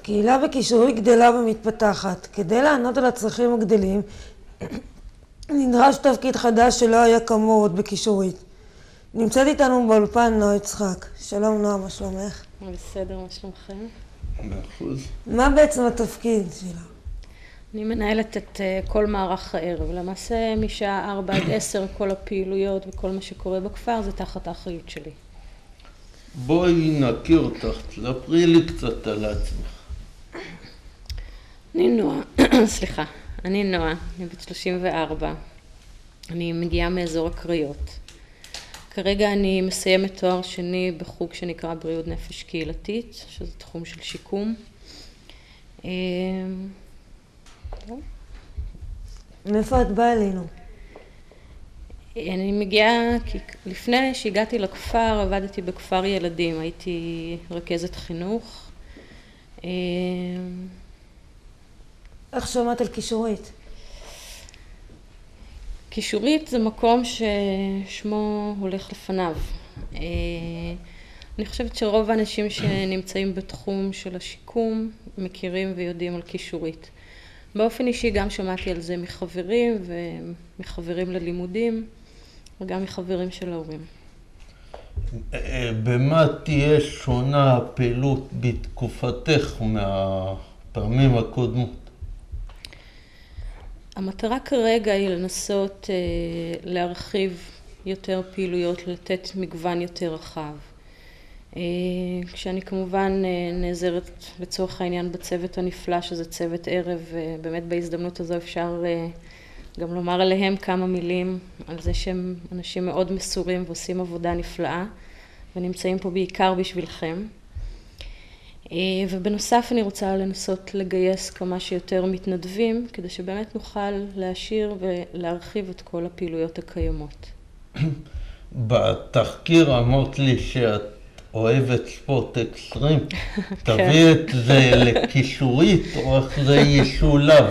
הקהילה בכישורי גדלה ומתפתחת. כדי לענות על הצרכים הגדלים, נדרש תפקיד חדש שלא היה כמוהו עוד בכישורית. נמצאת איתנו באולפן נועה יצחק. שלום נועה, מה שלומך? בסדר, מה שלומכם? 100%. מה בעצם התפקיד שלה? אני מנהלת את כל מערך הערב. למעשה משעה 4 עד 10 כל הפעילויות וכל מה שקורה בכפר זה תחת האחריות שלי. בואי נכיר אותך, תספרי לי קצת על עצמך. אני נועה, סליחה, אני נועה, אני בת 34. אני מגיעה מאזור הקריות. כרגע אני מסיימת תואר שני בחוג שנקרא בריאות נפש קהילתית, שזה תחום של שיקום. מאיפה את באה אלינו? אני מגיעה, כי לפני שהגעתי לכפר עבדתי בכפר ילדים, הייתי רכזת חינוך. איך שמעת על כישורית? כישורית זה מקום ששמו הולך לפניו. אני חושבת שרוב האנשים שנמצאים בתחום של השיקום מכירים ויודעים על כישורית. באופן אישי גם שמעתי על זה מחברים ומחברים ללימודים וגם מחברים של ההורים. במה תהיה שונה הפעילות בתקופתך מהפעמים הקודמות? המטרה כרגע היא לנסות להרחיב יותר פעילויות, לתת מגוון יותר רחב. כשאני כמובן נעזרת לצורך העניין בצוות הנפלא שזה צוות ערב, באמת בהזדמנות הזו אפשר גם לומר עליהם כמה מילים על זה שהם אנשים מאוד מסורים ועושים עבודה נפלאה ונמצאים פה בעיקר בשבילכם. ובנוסף אני רוצה לנסות לגייס כמה שיותר מתנדבים כדי שבאמת נוכל להשאיר ולהרחיב את כל הפעילויות הקיימות. בתחקיר אמרת לי שאת אוהבת ספורט אקסטרים. תביא את זה לכישורית או איך זה ישולב?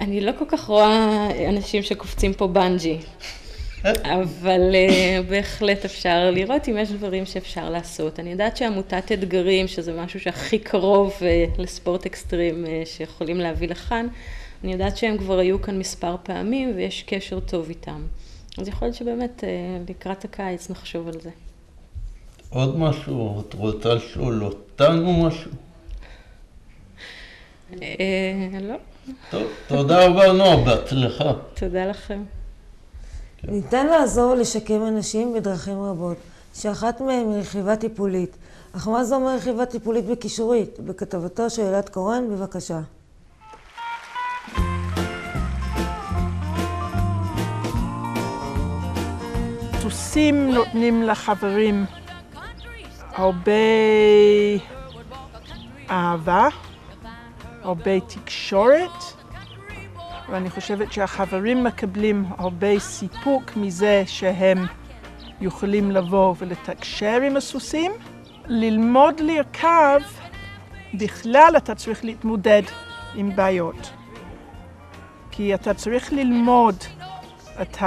אני לא כל כך רואה אנשים שקופצים פה בנג'י. אבל בהחלט אפשר לראות אם יש דברים שאפשר לעשות. אני יודעת שעמותת אתגרים, שזה משהו שהכי קרוב לספורט אקסטרים שיכולים להביא לכאן, אני יודעת שהם כבר היו כאן מספר פעמים ויש קשר טוב איתם. אז יכול להיות שבאמת לקראת הקיץ נחשוב על זה. עוד משהו? את רוצה לשאול אותנו משהו? לא. טוב, תודה רבה נועה, בהצלחה. תודה לכם. ניתן לעזור לשקם אנשים בדרכים רבות, שאחת מהן היא רכיבה טיפולית. אך מה זה אומר רכיבה טיפולית בכישורית? בכתבתו של אלעד קורן, בבקשה. סוסים נותנים לחברים הרבה אהבה, הרבה תקשורת, ואני חושבת שהחברים מקבלים הרבה סיפוק מזה שהם יכולים לבוא ולתקשר עם הסוסים. ללמוד לרכב, בכלל אתה צריך להתמודד עם בעיות. כי אתה צריך ללמוד את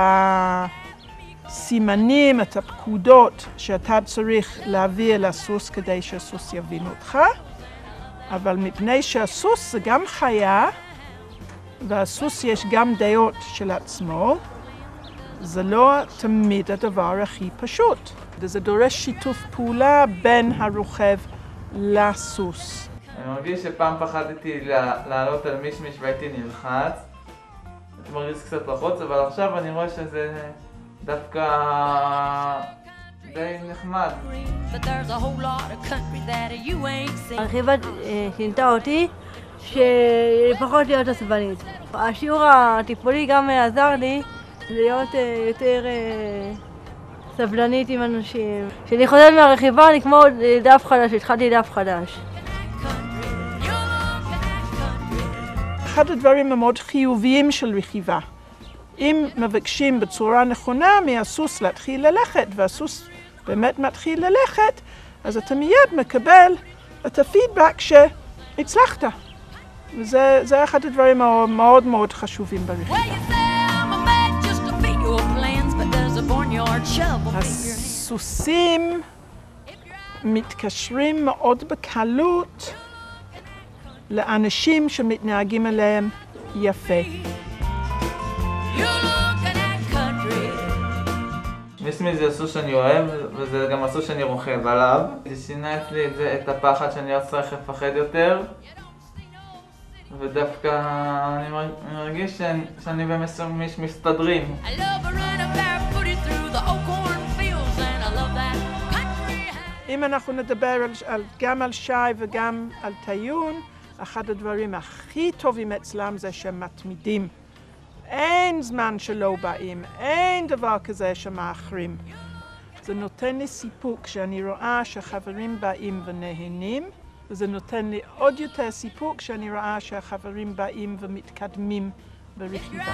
הסימנים, את הפקודות שאתה צריך להביא אל הסוס כדי שהסוס יבין אותך. אבל מפני שהסוס זה גם חיה, והסוס יש גם דעות של עצמו, זה לא תמיד הדבר הכי פשוט. זה דורש שיתוף פעולה בין הרוכב לסוס. אני מרגיש שפעם פחדתי לעלות על מישמיש והייתי נלחץ. הייתי מרגיש קצת לחוץ, אבל עכשיו אני רואה שזה דווקא די נחמד. הרכיבה שינתה אותי שלפחות להיות עצבנית. השיעור הטיפולי גם עזר לי להיות יותר סבלנית עם אנשים. כשאני חוזרת מהרכיבה אני כמו דף חדש, התחלתי דף חדש. אחד הדברים המאוד חיוביים של רכיבה, אם מבקשים בצורה נכונה מהסוס להתחיל ללכת, והסוס באמת מתחיל ללכת, אז אתה מיד מקבל את הפידבק שהצלחת. וזה אחד הדברים המאוד מאוד חשובים ברכיבה. הסוסים מתקשרים מאוד בקלות לאנשים שמתנהגים אליהם יפה. מיסמי זה סוס שאני אוהב, וזה גם הסוס שאני רוכב עליו. זה שינה אצלי את הפחד שאני לא צריך לפחד יותר. ודווקא אני מרגיש שאני ומש מסתדרים. אם אנחנו נדבר גם על שי וגם על טיון, אחד הדברים הכי טובים אצלם זה שהם מתמידים. אין זמן שלא באים, אין דבר כזה שמאחרים. זה נותן לי סיפוק שאני רואה שחברים באים ונהנים, וזה נותן לי עוד יותר סיפוק שאני רואה שהחברים באים ומתקדמים ברכיבה.